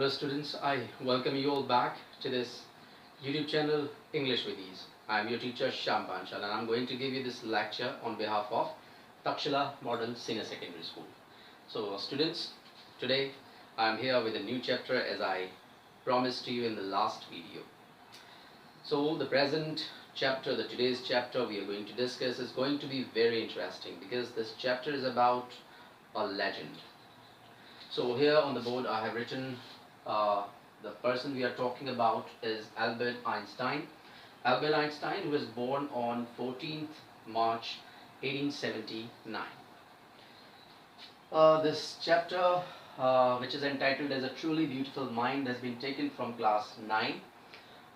Hello students, I welcome you all back to this YouTube channel English with Ease. I am your teacher Shyam Panchal and I am going to give you this lecture on behalf of Taksh-shila Model Senior Secondary School. So students, today I am here with a new chapter as I promised to you in the last video. So the present chapter, the today's chapter we are going to discuss is going to be very interesting because this chapter is about a legend. So here on the board I have written the person we are talking about is Albert Einstein. Albert Einstein, who was born on 14th March 1879. This chapter, which is entitled as A Truly Beautiful Mind, has been taken from class 9,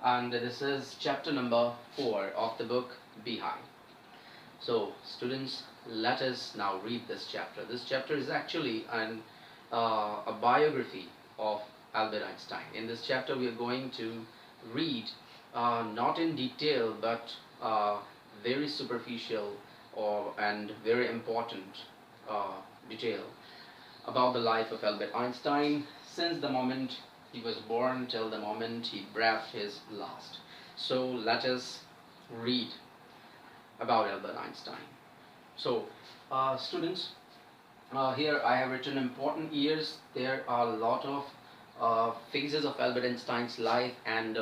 and this is chapter number 4 of the book Behind. So students, let us now read this chapter. This chapter is actually a biography of Albert Einstein. In this chapter we are going to read not in detail but very superficial and very important detail about the life of Albert Einstein since the moment he was born till the moment he breathed his last. So let us read about Albert Einstein. So students, here I have written important years. There are a lot of phases of Albert Einstein's life, and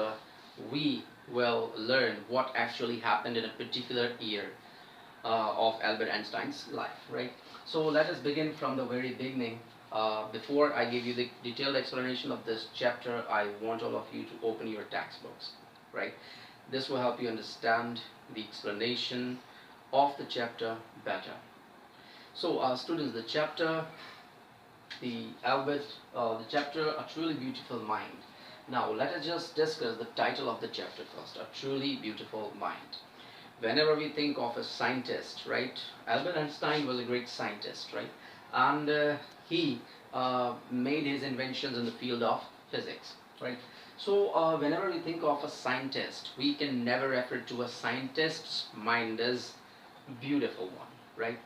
we will learn what actually happened in a particular year of Albert Einstein's life, right? So let us begin from the very beginning. Before I give you the detailed explanation of this chapter, I want all of you to open your textbooks, right? This will help you understand the explanation of the chapter better. So students, the chapter A Truly Beautiful Mind. Now let us just discuss the title of the chapter first, A Truly Beautiful Mind. Whenever we think of a scientist, right, Albert Einstein was a great scientist, right, and he made his inventions in the field of physics, right. So whenever we think of a scientist, we can never refer to a scientist's mind as beautiful one, right.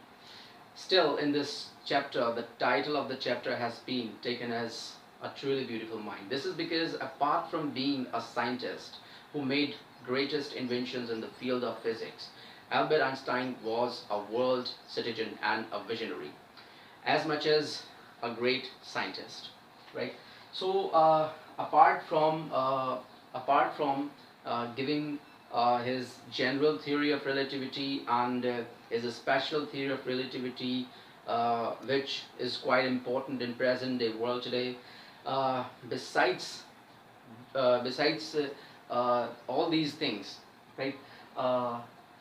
Still, in this chapter, the title of the chapter has been taken as A Truly Beautiful Mind. This is because apart from being a scientist who made greatest inventions in the field of physics, Albert Einstein was a world citizen and a visionary, as much as a great scientist, right? So apart from giving his general theory of relativity and his special theory of relativity, which is quite important in present day world today. Besides all these things, right?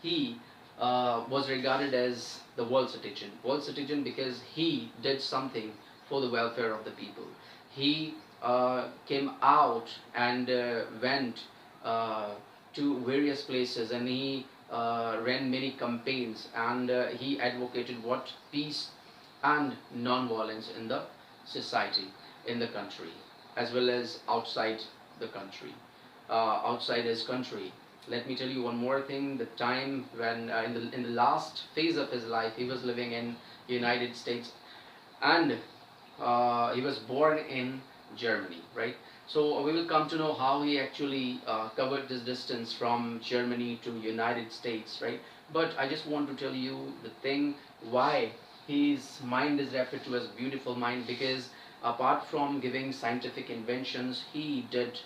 He was regarded as the world citizen because he did something for the welfare of the people. He came out and went to various places, and he ran many campaigns, and he advocated what peace and non-violence in the society, in the country, as well as outside the country, outside his country. Let me tell you one more thing. The time when in the last phase of his life, he was living in United States, and he was born in Germany, right? So we will come to know how he actually covered this distance from Germany to United States, right? But I just want to tell you the thing why his mind is referred to as beautiful mind, because apart from giving scientific inventions, he did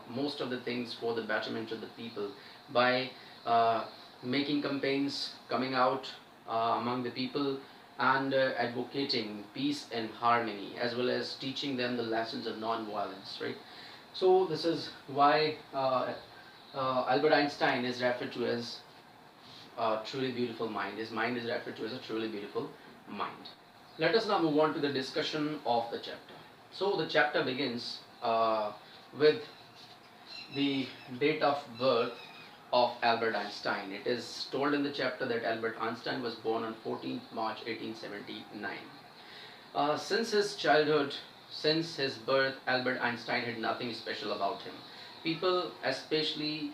most of the things for the betterment of the people by making campaigns, coming out among the people, and advocating peace and harmony, as well as teaching them the lessons of non-violence, right? So this is why Albert Einstein is referred to as a truly beautiful mind. His mind is referred to as a truly beautiful mind. Let us now move on to the discussion of the chapter. So the chapter begins with the date of birth of Albert Einstein. It is told in the chapter that Albert Einstein was born on 14th March 1879. Since his childhood, since his birth, Albert Einstein had nothing special about him. People, especially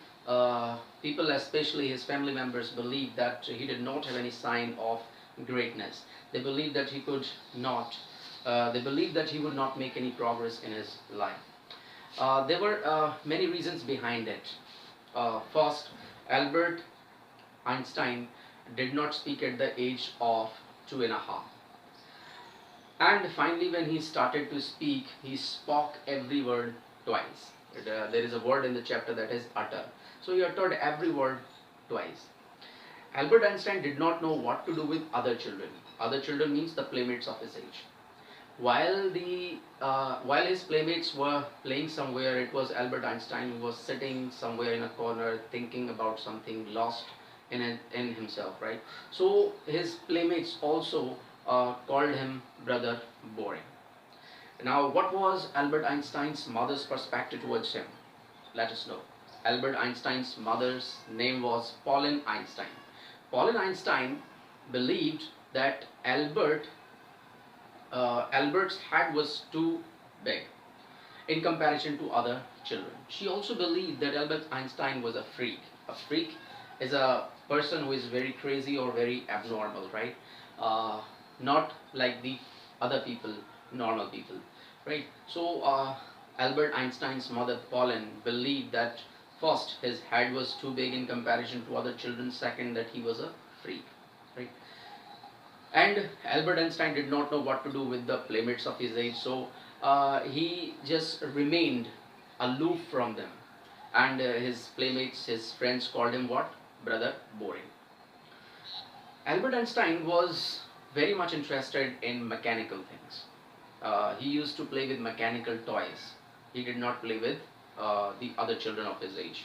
his family members, believed that he did not have any sign of greatness. They believed that he could not They believed that he would not make any progress in his life. There were many reasons behind it. First, Albert Einstein did not speak at the age of 2.5. And finally, when he started to speak, he spoke every word twice. There is a word in the chapter that is utter. So he uttered every word twice. Albert Einstein did not know what to do with other children. Other children means the playmates of his age. While his playmates were playing somewhere, it was Albert Einstein who was sitting somewhere in a corner thinking about something, lost in himself, right? So his playmates also called him brother boring. Now, what was Albert Einstein's mother's perspective towards him? Let us know. Albert Einstein's mother's name was Pauline Einstein. Pauline Einstein believed that Albert's head was too big in comparison to other children. She also believed that Albert Einstein was a freak. A freak is a person who is very crazy or very abnormal, right? Not like the other people, normal people, right? So Albert Einstein's mother Pauline believed that first his head was too big in comparison to other children, second that he was a freak, right? And Albert Einstein did not know what to do with the playmates of his age, so he just remained aloof from them. And his playmates, his friends called him what? Brother boring. Albert Einstein was very much interested in mechanical things. He used to play with mechanical toys. He did not play with the other children of his age.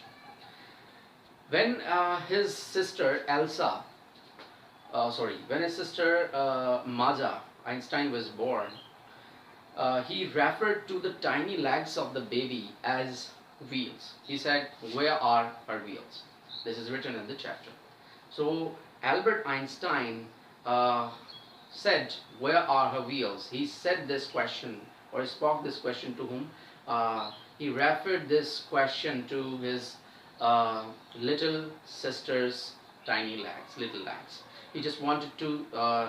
When his sister Elsa when his sister Maja Einstein was born, he referred to the tiny legs of the baby as wheels. He said, "Where are her wheels?" This is written in the chapter. So Albert Einstein said, "Where are her wheels?" He said this question or spoke this question to whom? He referred this question to his little sister's tiny legs, little legs. He just wanted to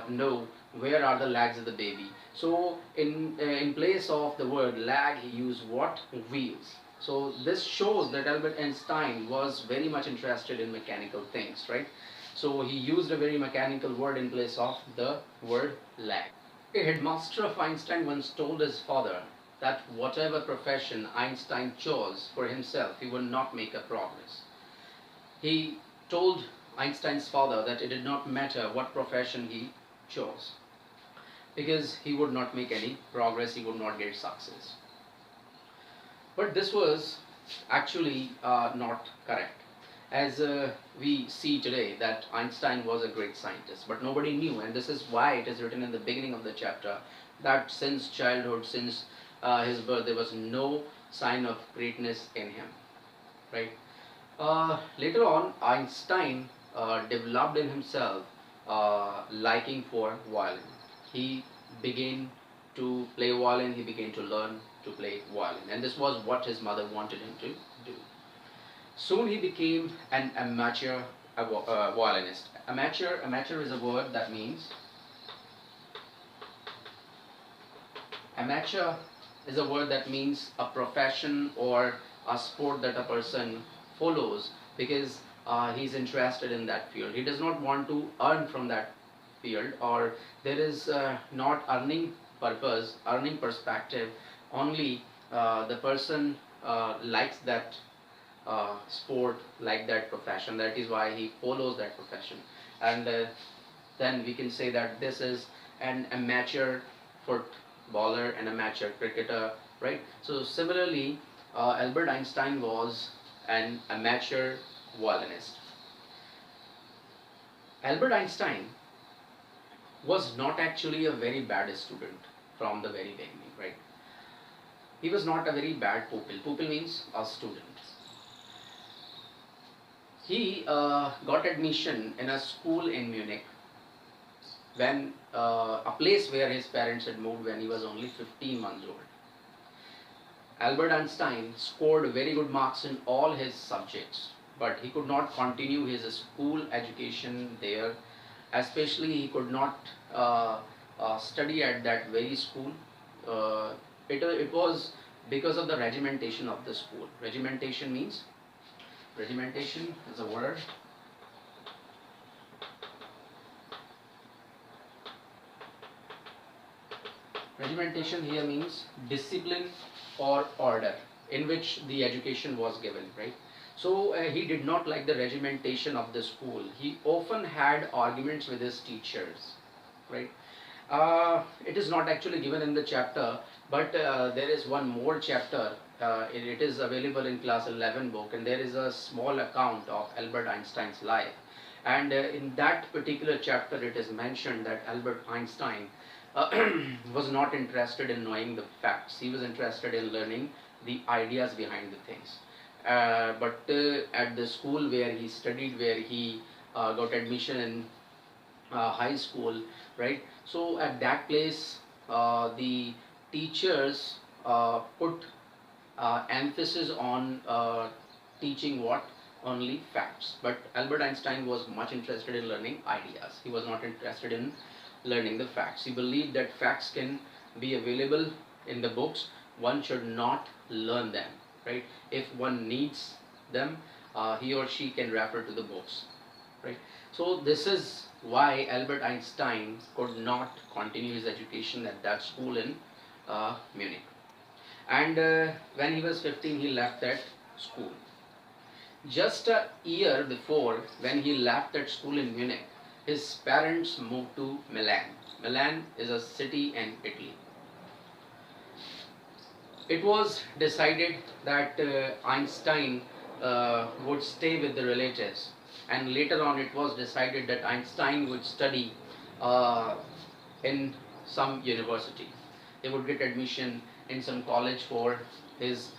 know where are the legs of the baby. So in place of the word leg, he used what? Wheels. So this shows that Albert Einstein was very much interested in mechanical things, right? So he used a very mechanical word in place of the word leg. A headmaster of Einstein once told his father that whatever profession Einstein chose for himself, he would not make a progress. He told Einstein's father that it did not matter what profession he chose, because he would not make any progress, he would not get success. But this was actually not correct. As we see today that Einstein was a great scientist, but nobody knew, and this is why it is written in the beginning of the chapter that since childhood, since his birth, there was no sign of greatness in him, right? Later on, Einstein developed in himself liking for violin. He began to play violin, he began to learn to play violin, and this was what his mother wanted him to do. Soon he became an amateur violinist. Amateur is a word that means amateur is a word that means a profession or a sport that a person follows because he's interested in that field. He does not want to earn from that field, or there is not earning purpose, earning perspective. Only the person likes that sport, like that profession. That is why he follows that profession. And then we can say that this is an amateur footballer, an amateur cricketer, right? So similarly, Albert Einstein was an amateur violinist. Albert Einstein was not actually a very bad student from the very beginning, right? He was not a very bad pupil. Pupil means a student. He got admission in a school in Munich when a place where his parents had moved when he was only 15 months old. Albert Einstein scored very good marks in all his subjects, but he could not continue his school education there. Especially he could not study at that very school. Uh, it was because of the regimentation of the school. Regimentation is a word. Regimentation here means discipline or order in which the education was given, right? So he did not like the regimentation of the school. He often had arguments with his teachers, right? It is not actually given in the chapter, but there is one more chapter. It is available in class 11 book, and there is a small account of Albert Einstein's life. And in that particular chapter, it is mentioned that Albert Einstein was not interested in knowing the facts. He was interested in learning the ideas behind the things. But at the school where he studied, where he got admission in high school, right? So at that place, the teachers put emphasis on teaching what? Only facts. But Albert Einstein was much interested in learning ideas. He was not interested in learning the facts. He believed that facts can be available in the books. One should not learn them, right? If one needs them, he or she can refer to the books, right? So this is why Albert Einstein could not continue his education at that school in Munich. And when he was 15, he left that school. Just a year before, when he left that school in Munich, his parents moved to Milan. Milan is a city in Italy. It was decided that Einstein would stay with the relatives, and later on it was decided that Einstein would study uh, in some university. He would get admission in some college for his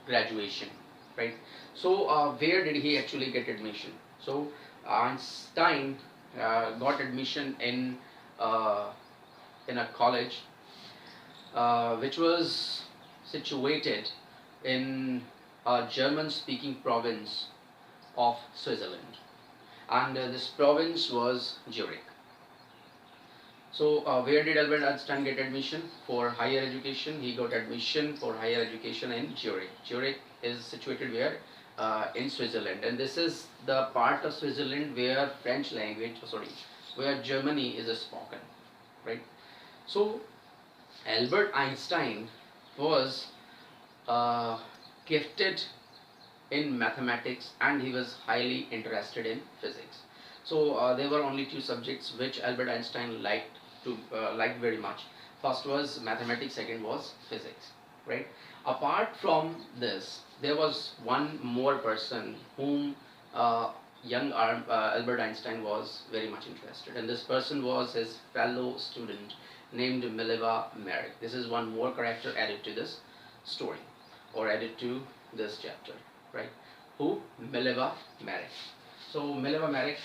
graduation, right? So where did he actually get admission? So Einstein got admission in a college which was situated in a German-speaking province of Switzerland, and this province was Zurich. So where did Albert Einstein get admission for higher education? He got admission for higher education in Zurich. Zurich is situated where? In Switzerland, and this is the part of Switzerland where French language, where Germany is spoken, right? So Albert Einstein was gifted in mathematics, and he was highly interested in physics. So there were only two subjects which Albert Einstein liked very much. First was mathematics, second was physics, right? Apart from this, there was one more person whom Albert Einstein was very much interested, and this person was his fellow student named Mileva Merrick. This is one more character added to this story, or added to this chapter, right? Who? Mileva Merrick. So Mileva Merrick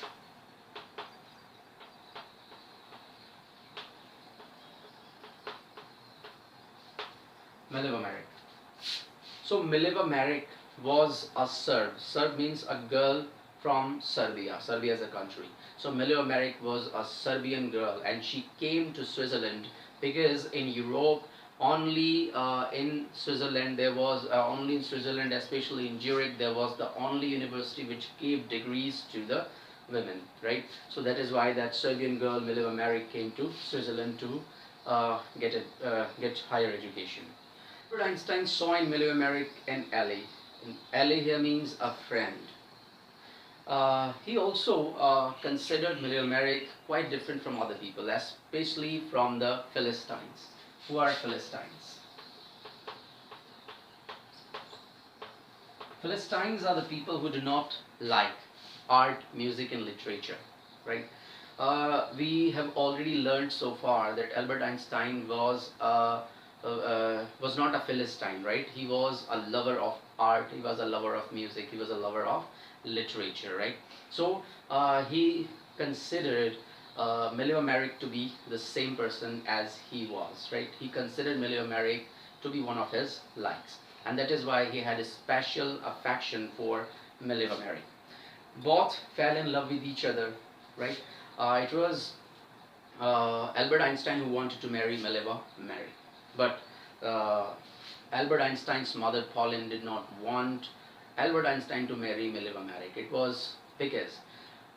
So Mileva Merrick was a Serb. Serb means a girl from Serbia. Serbia is a country. So Mileva Merrick was a Serbian girl, and she came to Switzerland because in Europe, only in Switzerland, especially in Zurich, there was the only university which gave degrees to the women, right? So that is why that Serbian girl Mileva Merrick came to Switzerland to get higher education. Albert Einstein saw in Mileva Merrick an ally. An ally here means a friend. He also considered Mileva Merrick quite different from other people, especially from the Philistines. Who are Philistines? Philistines are the people who do not like art, music, and literature, right? We have already learned so far that Albert Einstein was not a Philistine, right? He was a lover of art, he was a lover of music, he was a lover of literature, right? So he considered Mileva Merrick to be the same person as he was, right? He considered Mileva Merrick to be one of his likes, and that is why he had a special affection for Mileva Merrick. Both fell in love with each other, right? It was Albert Einstein, who wanted to marry Mileva, married. But uh, Albert Einstein's mother, Pauline, did not want Albert Einstein to marry Mileva Merrick. It was because,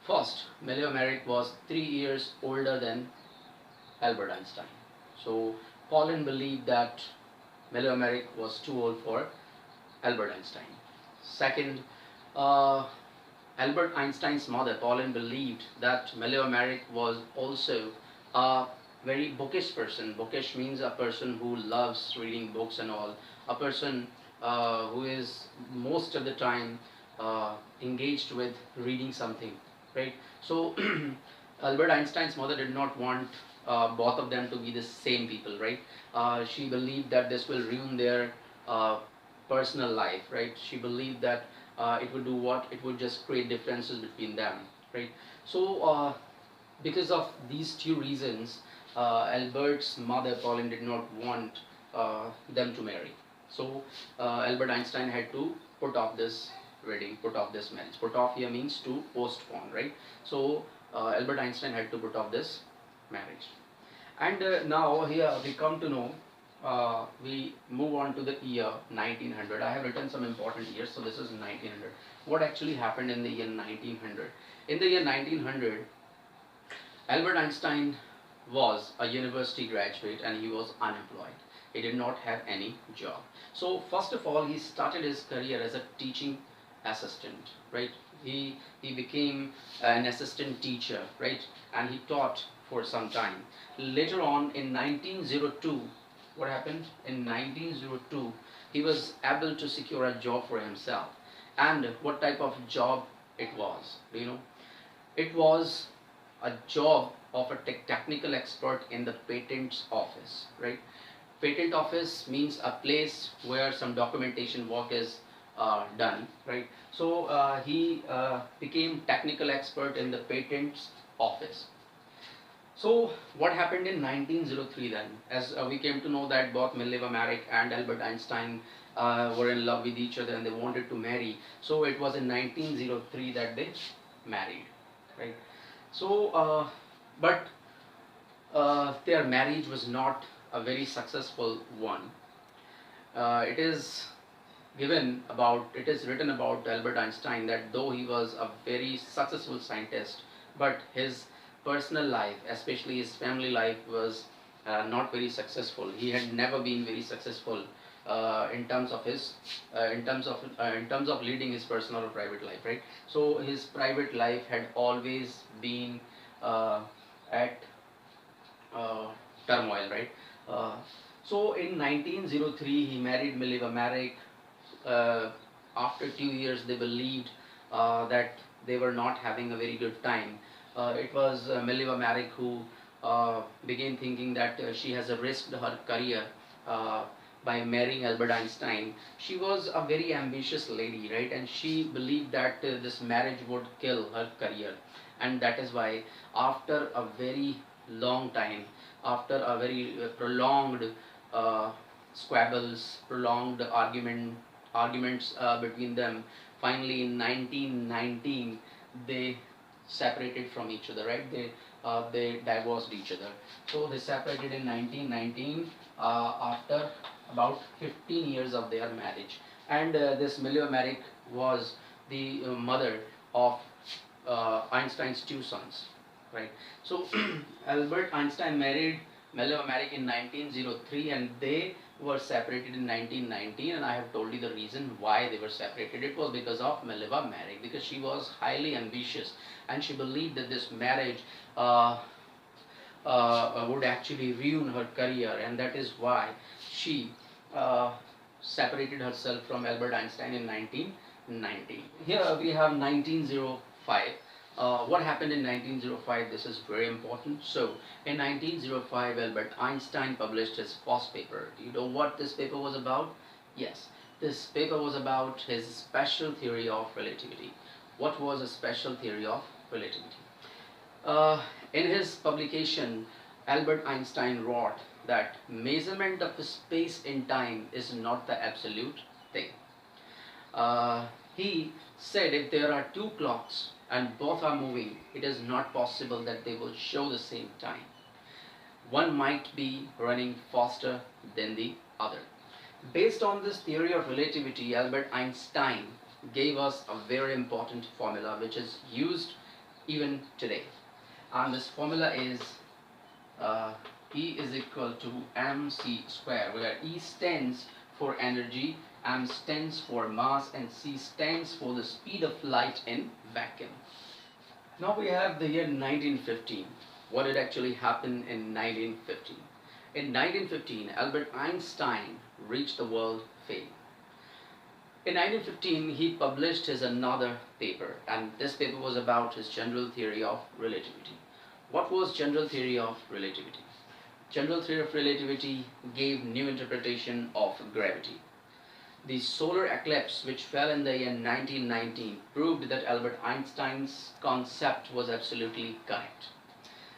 first, Mileva Merrick was 3 years older than Albert Einstein. So, Pauline believed that Mileva Merrick was too old for Albert Einstein. Second, uh, Albert Einstein's mother, Pauline, believed that Mileva Merrick was also a very bookish person. Bookish means a person who loves reading books and all, a person who is most of the time engaged with reading something, right? So, Albert Einstein's mother did not want both of them to be the same people, right? She believed that this will ruin their uh, personal life, right? She believed that it would do what? It would just create differences between them, right? So, because of these two reasons, Albert's mother, Pauline, did not want them to marry. So, Albert Einstein had to put off this wedding, put off this marriage. Put off here means to postpone, right? So, Albert Einstein had to put off this marriage. And now here we come to know, we move on to the year 1900. I have written some important years, so this is 1900. What actually happened in the year 1900? In the year 1900, Albert Einstein was a university graduate and he was unemployed. He did not have any job. So first of all, he started his career as a teaching assistant, right? He became an assistant teacher, right? And he taught for some time. Later on in 1902, what happened? In 1902, he was able to secure a job for himself. And what type of job it was? Do you know? It was a job of a technical expert in the patents office, right? Patent office means a place where some documentation work is done, right? So he became technical expert in the patents office. So what happened in 1903 then? As we came to know that both Mileva Merrick and Albert Einstein were in love with each other and they wanted to marry. So it was in 1903 that they married, right? So, but their marriage was not a very successful one. It is it is written about Albert Einstein that though he was a very successful scientist, but his personal life, especially his family life, was not very successful. He had never been very successful in terms of his in terms of leading his personal or private life, right? So his private life had always been at uh, turmoil, right? Uh, so in 1903 he married Mileva Merrick. uh, After 2 years they believed that they were not having a very good time. It was Mileva Merrick who began thinking that she has risked her career uh, by marrying Albert Einstein. She was a very ambitious lady, right? And she believed that this marriage would kill her career. And that is why, after a very long time, after a very prolonged uh, squabbles, prolonged arguments between them, finally in 1919 they separated from each other, right? They divorced each other. So they separated in 1919 after about 15 years of their marriage. And this Mileva Merrick was the mother of Einstein's two sons, right? So Albert Einstein married Mileva Merrick in 1903 and they were separated in 1919, and I have told you the reason why they were separated. It was because of Mileva Merrick, because she was highly ambitious and she believed that this marriage would actually ruin her career, and that is why she separated herself from Albert Einstein in 1919. Here we have 1905. What happened in 1905? This is very important. So, in 1905, Albert Einstein published his first paper. Do you know what this paper was about? Yes, this paper was about his special theory of relativity. What was a special theory of relativity? Uh, in his publication, Albert Einstein wrote that measurement of space in time is not the absolute thing. He said if there are two clocks and both are moving, it is not possible that they will show the same time. one might be running faster than the other. Based on this theory of relativity, Albert Einstein gave us a very important formula which is used even today. And this formula is uh, E is equal to mc square, where E stands for energy, m stands for mass, and c stands for the speed of light in vacuum. Now we have the year 1915. What did actually happen in 1915? In 1915, Albert Einstein reached the world fame. In 1915, he published his another paper, and this paper was about his general theory of relativity. What was general theory of relativity? General theory of relativity gave new interpretation of gravity. The solar eclipse, which fell in the year 1919, proved that Albert Einstein's concept was absolutely correct.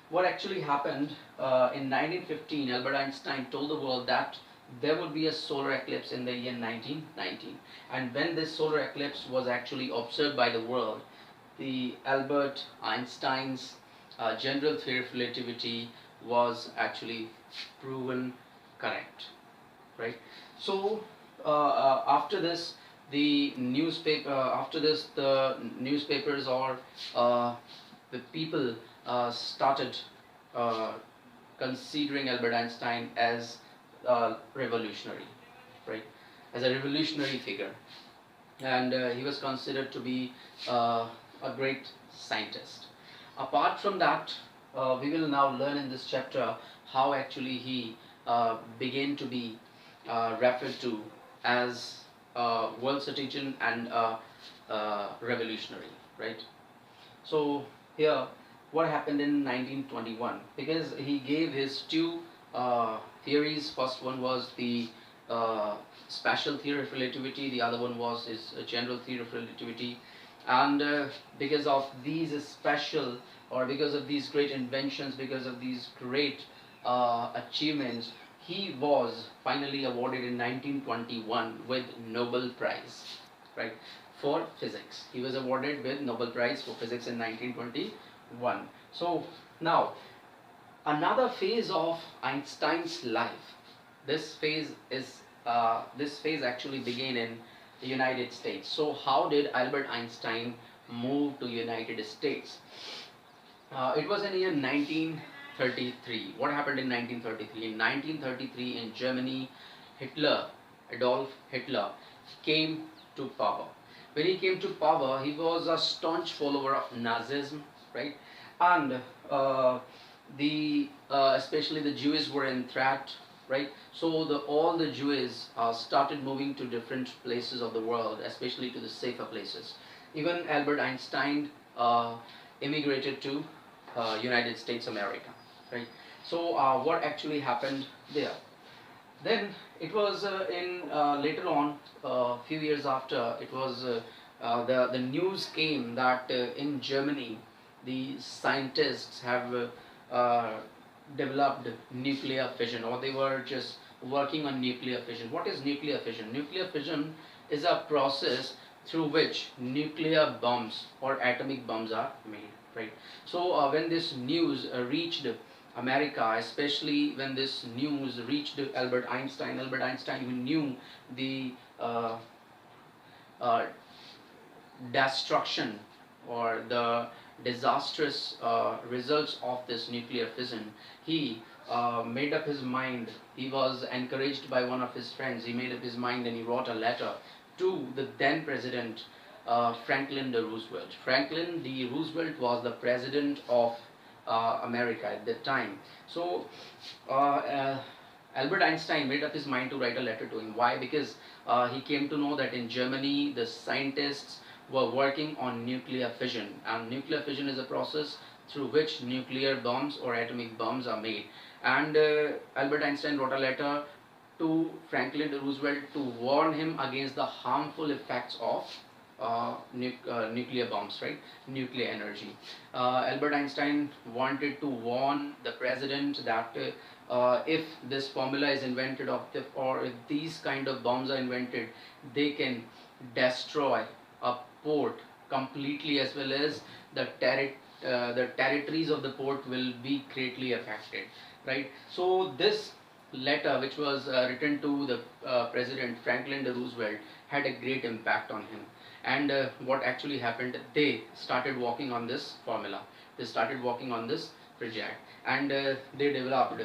What actually happened in 1915, Albert Einstein told the world that there would be a solar eclipse in the year 1919. And when this solar eclipse was actually observed by the world, the Albert Einstein's general theory of relativity was actually proven correct, right? So after this, the newspapers or the people started uh, considering Albert Einstein as revolutionary, right? As a revolutionary figure, and he was considered to be a great scientist. Apart from that, we will now learn in this chapter how actually he began to be referred to as a world citizen and a revolutionary, right? So here, what happened in 1921? Because he gave his two theories. First one was the special theory of relativity. The other one was his general theory of relativity. And because of these special, or because of these great inventions, because of these great achievements, he was finally awarded in 1921 with Nobel Prize, right, for physics. He was awarded with Nobel Prize for physics in 1921. So now, another phase of Einstein's life. This phase actually began in the United States. So how did Albert Einstein move to United States? It was in the year 1933. What happened in 1933? In 1933, in Germany, Adolf Hitler, came to power. When he came to power, he was a staunch follower of Nazism, right? And especially the Jews were in threat, right? So all the Jews started moving to different places of the world, especially to the safer places. Even Albert Einstein immigrated to United States America, right? So what actually happened there? Then it was in later on, a few years after, it was the news came that in Germany the scientists have developed nuclear fission, or they were just working on nuclear fission. What is nuclear fission? Nuclear fission is a process through which nuclear bombs or atomic bombs are made, right? So when this news reached America, especially when this news reached Albert Einstein who knew the uh, destruction or the disastrous results of this nuclear fission, he made up his mind. He was encouraged by one of his friends. He made up his mind and he wrote a letter to the then president, Franklin D. Roosevelt. Franklin D. Roosevelt was the president of America at that time. So Albert Einstein made up his mind to write a letter to him. Why? Because he came to know that in Germany the scientists were working on nuclear fission, and nuclear fission is a process through which nuclear bombs or atomic bombs are made. And Albert Einstein wrote a letter to Franklin D. Roosevelt to warn him against the harmful effects of nuclear bombs, right? Nuclear energy. Albert Einstein wanted to warn the president that if this formula is invented, or if these kind of bombs are invented, they can destroy a port completely, as well as the the territories of the port will be greatly affected, right? So this letter, which was written to the President Franklin D. Roosevelt, had a great impact on him. And what actually happened? They started working on this formula. They started working on this project, and they developed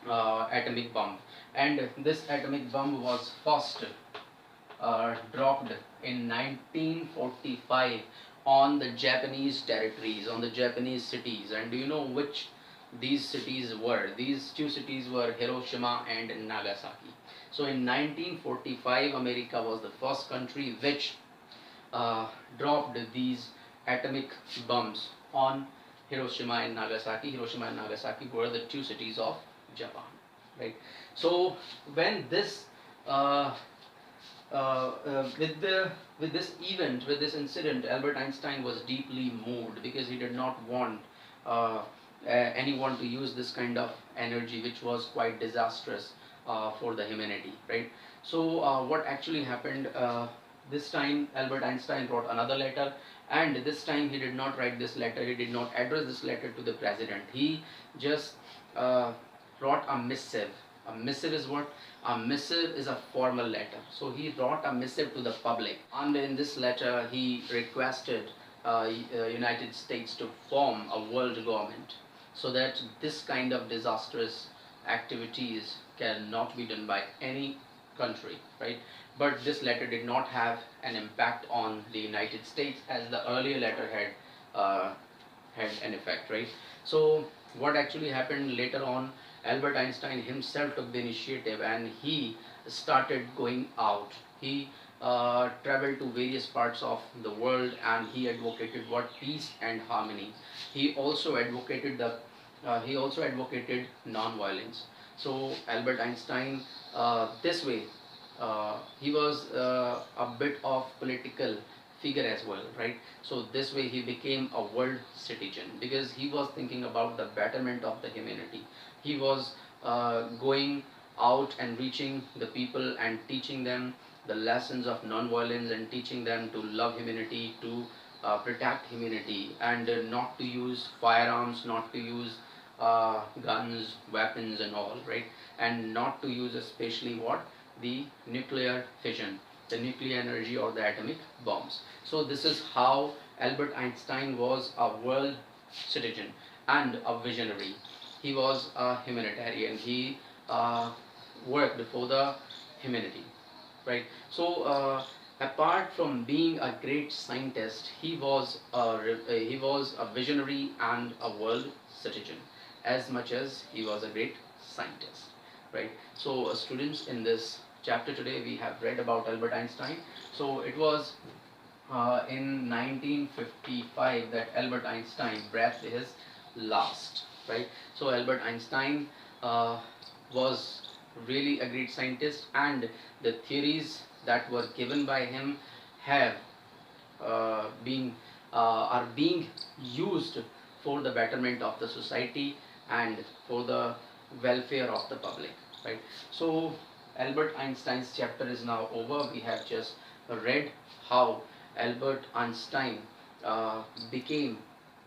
atomic bomb. And this atomic bomb was first dropped in 1945 on the Japanese territories, on the Japanese cities. And do you know which these cities were? These two cities were Hiroshima and Nagasaki. So in 1945, America was the first country which dropped these atomic bombs on Hiroshima and Nagasaki. Hiroshima and Nagasaki were the two cities of Japan, right? So when this uh, with this event, with this incident, Albert Einstein was deeply moved because he did not want anyone to use this kind of energy, which was quite disastrous for the humanity, right? So what actually happened? This time Albert Einstein wrote another letter, and this time he did not write this letter. He did not address this letter to the president. He just wrote a missive. A missive is what? A missive is a formal letter. So he wrote a missive to the public, and in this letter he requested United States to form a world government so that this kind of disastrous activities cannot be done by any country, right? But this letter did not have an impact on the United States as the earlier letter had an effect, right? So what actually happened later on, Albert Einstein himself took the initiative and he started going out. He traveled to various parts of the world, and he advocated what? Peace and harmony. He also advocated non-violence. So Albert Einstein, this way, he was a bit of political figure as well, right? So this way he became a world citizen because he was thinking about the betterment of the humanity. He was going out and reaching the people and teaching them the lessons of non-violence and teaching them to love humanity, to protect humanity, and not to use firearms, not to use guns, weapons and all, right? And not to use especially what? The nuclear fission, the nuclear energy or the atomic bombs. So this is how Albert Einstein was a world citizen and a visionary. He was a humanitarian. He worked for the humanity, right? So apart from being a great scientist, he was a visionary and a world citizen as much as he was a great scientist, right? So students, in this chapter today we have read about Albert Einstein. So it was in 1955 that Albert Einstein breathed his last, right? So Albert Einstein was really a great scientist, and the theories that were given by him have been are being used for the betterment of the society and for the welfare of the public, right? So Albert Einstein's chapter is now over. We have just read how Albert Einstein became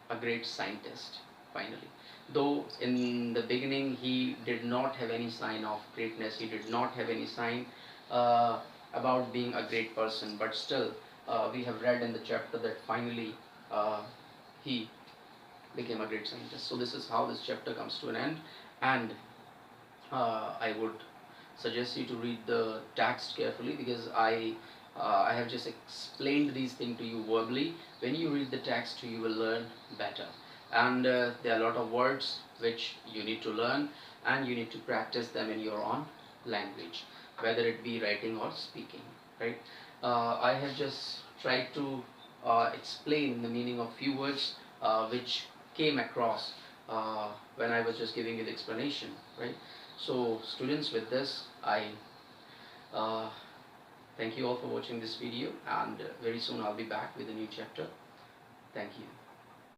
a great scientist finally. Though in the beginning he did not have any sign of greatness, he did not have any sign about being a great person, but still we have read in the chapter that finally he became a great scientist. So this is how this chapter comes to an end, and I would suggest you to read the text carefully because I have just explained these things to you verbally. When you read the text, you will learn better. And there are a lot of words which you need to learn, and you need to practice them in your own language, whether it be writing or speaking, right? I have just tried to explain the meaning of few words which came across when I was just giving you the explanation, right? So students, with this I uh, thank you all for watching this video, and very soon I'll be back with a new chapter. Thank you.